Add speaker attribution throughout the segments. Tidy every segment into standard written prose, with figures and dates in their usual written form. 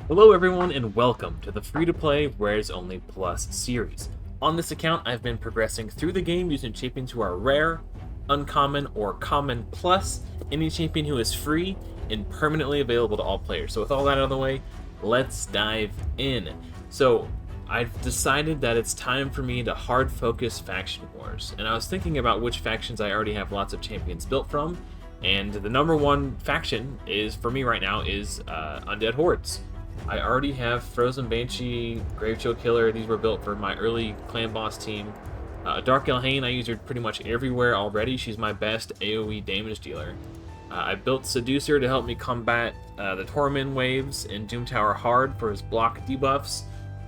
Speaker 1: Hello everyone and welcome to the free-to-play Rares Only Plus series. On this account, I've been progressing through the game using champions who are rare, uncommon, or common plus any champion who is free and permanently available to all players. So with all that out of the way, let's dive in. So I've decided that it's time for me to hard focus faction wars, and I was thinking about which factions I already have lots of champions built from, and the number one faction is for me right now is Undead Hordes. I already have Frozen Banshee, Gravechill Killer. These were built for my early clan boss team. Dark Elhaine, I use her pretty much everywhere already. She's my best AoE damage dealer. I built Seducer to help me combat the Torment waves in Doom Tower hard for his block debuffs.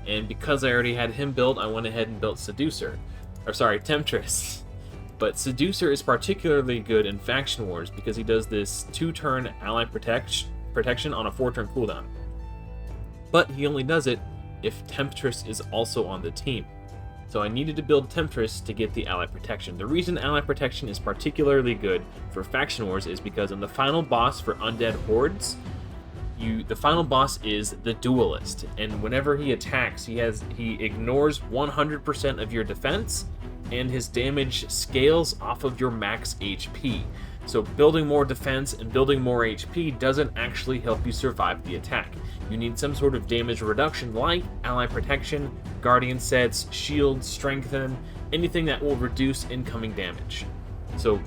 Speaker 1: And because I already had him built, I went ahead and built Seducer. Or sorry, Temptress. But Seducer is particularly good in Faction Wars because he does this 2-turn ally protection on a 4-turn cooldown. But he only does it if Temptress is also on the team. So I needed to build Temptress to get the ally protection. The reason ally protection is particularly good for Faction Wars is because in the final boss for Undead Hordes, the final boss is the Duelist, and whenever he attacks, he ignores 100% of your defense, and his damage scales off of your max HP. So building more defense and building more HP doesn't actually help you survive the attack. You need some sort of damage reduction like ally protection, guardian sets, shield, strengthen, anything that will reduce incoming damage. So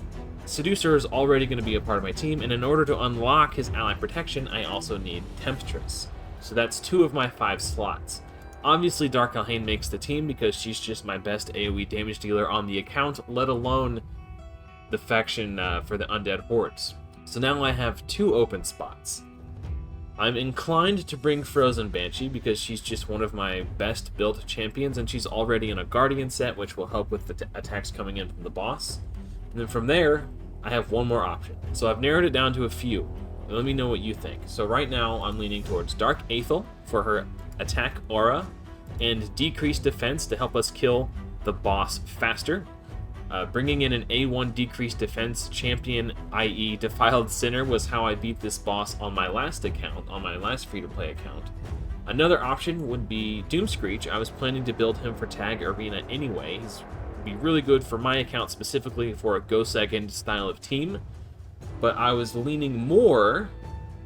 Speaker 1: Seducer is already going to be a part of my team, and in order to unlock his ally protection, I also need Temptress. So that's 2 of my 5 slots. Obviously, Dark Elhaine makes the team because she's just my best AoE damage dealer on the account, let alone the faction for the Undead Hordes. So now I have 2 open spots. I'm inclined to bring Frozen Banshee because she's just one of my best built champions, and she's already in a Guardian set, which will help with the attacks coming in from the boss. And then from there, I have one more option. So I've narrowed it down to a few. Let me know what you think. So right now, I'm leaning towards Dark Aethel for her attack aura and decreased defense to help us kill the boss faster. Bringing in an A1 decreased defense champion, i.e. Defiled Sinner, was how I beat this boss on my last account, on my last free-to-play account. Another option would be Doomscreech. I was planning to build him for Tag Arena anyway. He's be really good for my account specifically for a Go Second style of team, but I was leaning more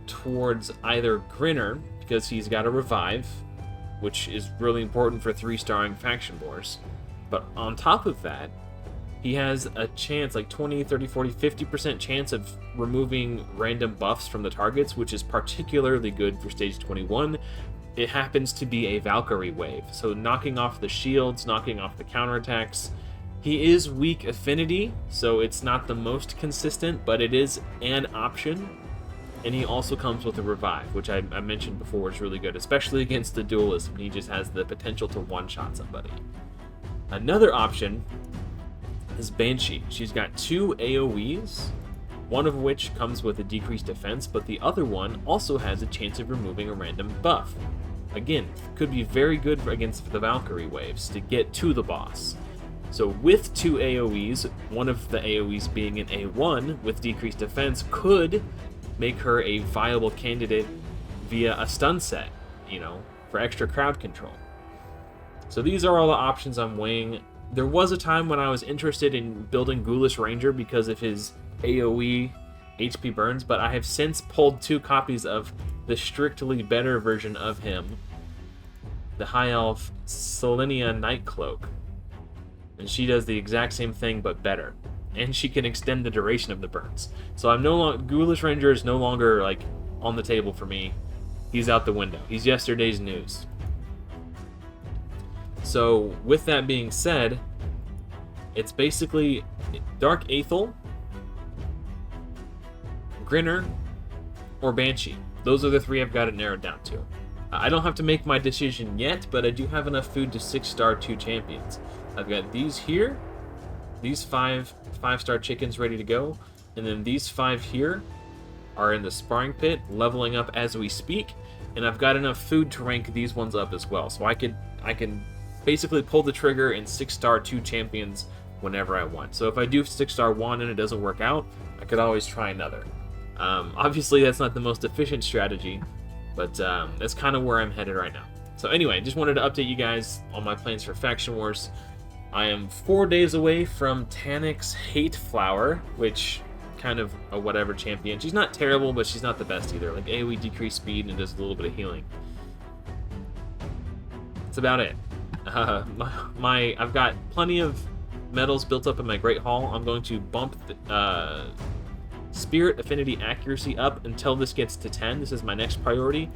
Speaker 1: towards either Grinner because he's got a revive, which is really important for 3-starring faction wars, but on top of that, he has a chance, like 20, 30, 40, 50% chance of removing random buffs from the targets, which is particularly good for stage 21. It happens to be a Valkyrie wave, so knocking off the shields, knocking off the counterattacks. He is weak affinity, so it's not the most consistent, but it is an option. And he also comes with a revive, which I mentioned before is really good, especially against the Duelist when he just has the potential to one-shot somebody. Another option is Banshee. She's got 2 AoEs, one of which comes with a decreased defense, but the other one also has a chance of removing a random buff. Again, could be very good against the Valkyrie waves to get to the boss. So with 2 AoEs, one of the AoEs being an A1 with decreased defense could make her a viable candidate via a stun set, for extra crowd control. So these are all the options I'm weighing. There was a time when I was interested in building Ghoulish Ranger because of his AoE HP burns, but I have since pulled 2 copies of the strictly better version of him, the High Elf Selenia Nightcloak. And she does the exact same thing but better, and she can extend the duration of the burns. So I'm no longer Ghoulish Ranger is no longer like on the table for me. He's out the window. He's yesterday's news. So with that being said, it's basically Dark Aethel, Grinner, or Banshee. Those are the 3 I've got it narrowed down to. I don't have to make my decision yet, but I do have enough food to 6-star 2 champions. I've got these here, these 5-star chickens ready to go, and then these 5 here are in the sparring pit, leveling up as we speak, and I've got enough food to rank these ones up as well. So I can basically pull the trigger and 6-star 2 champions whenever I want. So if I do 6-star 1 and it doesn't work out, I could always try another. Obviously, that's not the most efficient strategy, But that's kind of where I'm headed right now. So anyway, just wanted to update you guys on my plans for Faction Wars. I am 4 days away from Tanic's Hate Flower, which kind of a whatever champion. She's not terrible, but she's not the best either. Like AoE decrease speed and does a little bit of healing. That's about it. I've got plenty of medals built up in my Great Hall. I'm going to bump the, Spirit Affinity Accuracy up until this gets to 10. This is my next priority,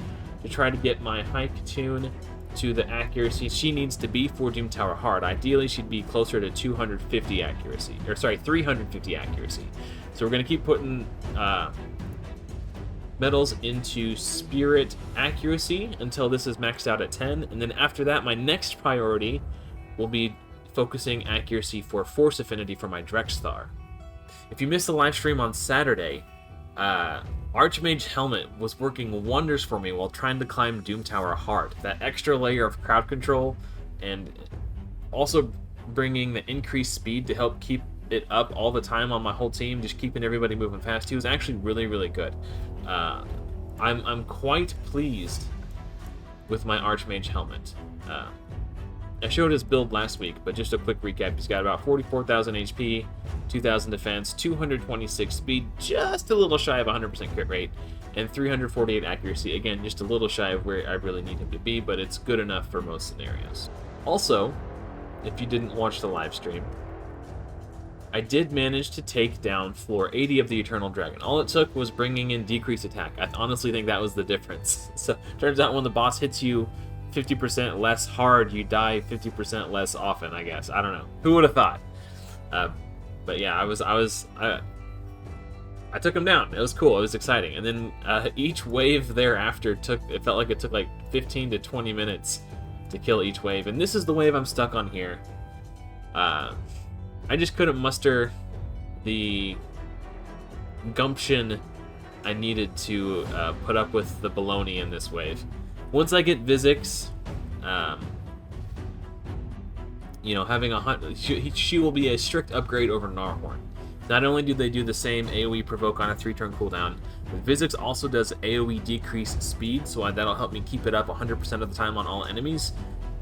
Speaker 1: to try to get my Haikatune to the accuracy she needs to be for Doom Tower Hard. Ideally, she'd be closer to 250 accuracy, or sorry, 350 accuracy. So we're going to keep putting medals into Spirit Accuracy until this is maxed out at 10, and then after that, my next priority will be focusing accuracy for Force Affinity for my Drexthar. If you missed the live stream on Saturday, Archmage Helmet was working wonders for me while trying to climb Doom Tower Hard. That extra layer of crowd control and also bringing the increased speed to help keep it up all the time on my whole team, just keeping everybody moving fast. He was actually really, really good. I'm quite pleased with my Archmage Helmet. I showed his build last week, but just a quick recap. He's got about 44,000 HP, 2,000 defense, 226 speed, just a little shy of 100% crit rate, and 348 accuracy. Again, just a little shy of where I really need him to be, but it's good enough for most scenarios. Also, if you didn't watch the live stream, I did manage to take down floor 80 of the Eternal Dragon. All it took was bringing in decreased attack. I honestly think that was the difference. So, turns out when the boss hits you 50% less hard, you die 50% less often, I guess. I don't know. Who would have thought? But yeah, I took him down. It was cool. It was exciting. And then each wave thereafter it felt like it took like 15 to 20 minutes to kill each wave. And this is the wave I'm stuck on here. I just couldn't muster the gumption I needed to put up with the baloney in this wave. Once I get Vizix, having a hunt, she will be a strict upgrade over Gnarhorn. Not only do they do the same AoE provoke on a 3-turn cooldown, but Vizix also does AoE decrease speed, so that'll help me keep it up 100% of the time on all enemies.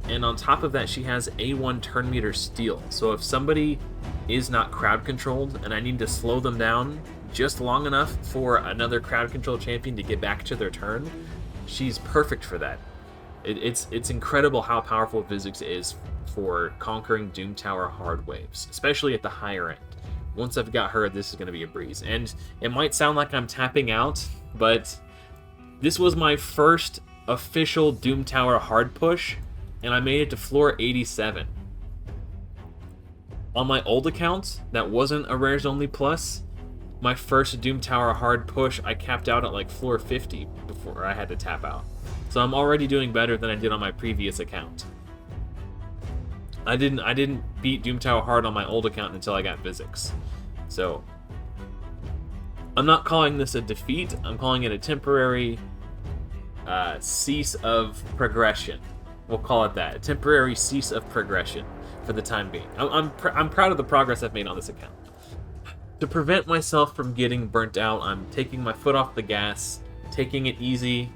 Speaker 1: And on top of that, she has A1 turn meter steal. So if somebody is not crowd controlled and I need to slow them down just long enough for another crowd control champion to get back to their turn, she's perfect for that. It's incredible how powerful Vizix is for conquering Doom Tower hard waves, especially at the higher end. Once I've got her, this is going to be a breeze. And it might sound like I'm tapping out, but this was my first official Doom Tower hard push, and I made it to floor 87. On my old account, that wasn't a Rares Only Plus, my first Doom Tower hard push, I capped out at like floor 50 before I had to tap out. So I'm already doing better than I did on my previous account. I didn't beat Doom Tower hard on my old account until I got Vizix. So I'm not calling this a defeat. I'm calling it a temporary cease of progression. We'll call it that. A temporary cease of progression for the time being. I'm proud of the progress I've made on this account. To prevent myself from getting burnt out, I'm taking my foot off the gas, taking it easy.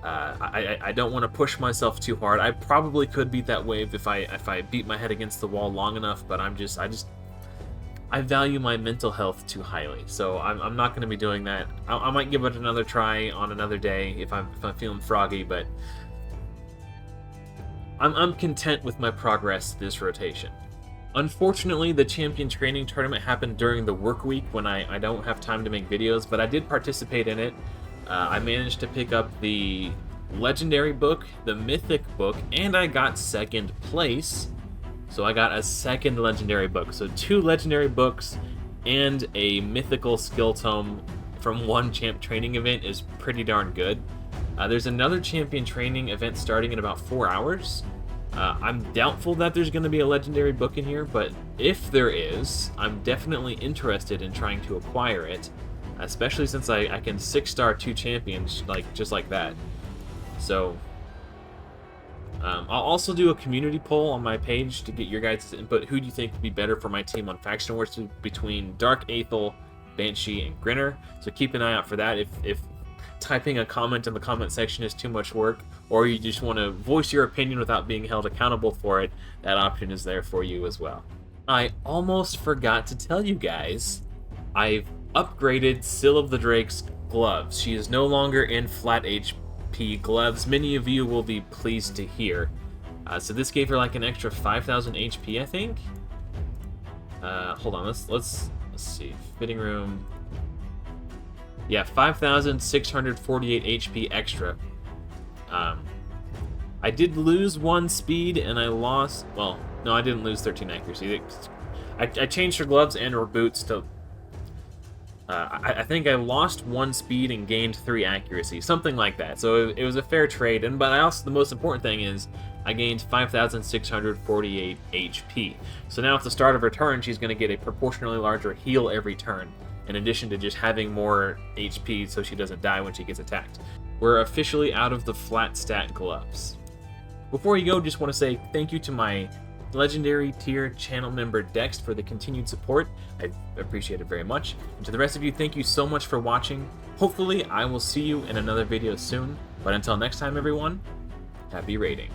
Speaker 1: I don't want to push myself too hard. I probably could beat that wave if I beat my head against the wall long enough, but I value my mental health too highly, so I'm not going to be doing that. I might give it another try on another day if I'm feeling froggy, but I'm content with my progress this rotation. Unfortunately, the Champion Training Tournament happened during the work week when I don't have time to make videos, but I did participate in it. I managed to pick up the Legendary book, the Mythic book, and I got second place. So I got a second Legendary book. So 2 Legendary books and a Mythical Skill Tome from one Champ Training event is pretty darn good. There's another Champion Training event starting in about 4 hours. I'm doubtful that there's going to be a Legendary book in here, but if there is, I'm definitely interested in trying to acquire it, especially since I can 6-star 2 champions just like that. So I'll also do a community poll on my page to get your guys' input. Who do you think would be better for my team on Faction Wars between Dark Aethel, Banshee, and Grinner? So keep an eye out for that. If typing a comment in the comment section is too much work, or you just want to voice your opinion without being held accountable for it, that option is there for you as well. I almost forgot to tell you guys, I've upgraded Syl of the Drake's gloves. She is no longer in flat HP gloves. Many of you will be pleased to hear. So this gave her like an extra 5,000 HP, I think. Hold on, let's see. Fitting room. Yeah, 5,648 HP extra. I did lose 1 speed, and I lost... Well, no, I didn't lose 13 accuracy. I changed her gloves and her boots to... I think I lost 1 speed and gained 3 accuracy, something like that. So it was a fair trade, but I also, the most important thing is I gained 5,648 HP. So now at the start of her turn, she's going to get a proportionally larger heal every turn, in addition to just having more HP so she doesn't die when she gets attacked. We're officially out of the flat stat gloves. Before you go, just want to say thank you to my legendary tier channel member Dex for the continued support. I appreciate it very much. And to the rest of you, thank you so much for watching. Hopefully I will see you in another video soon, but until next time everyone, happy raiding.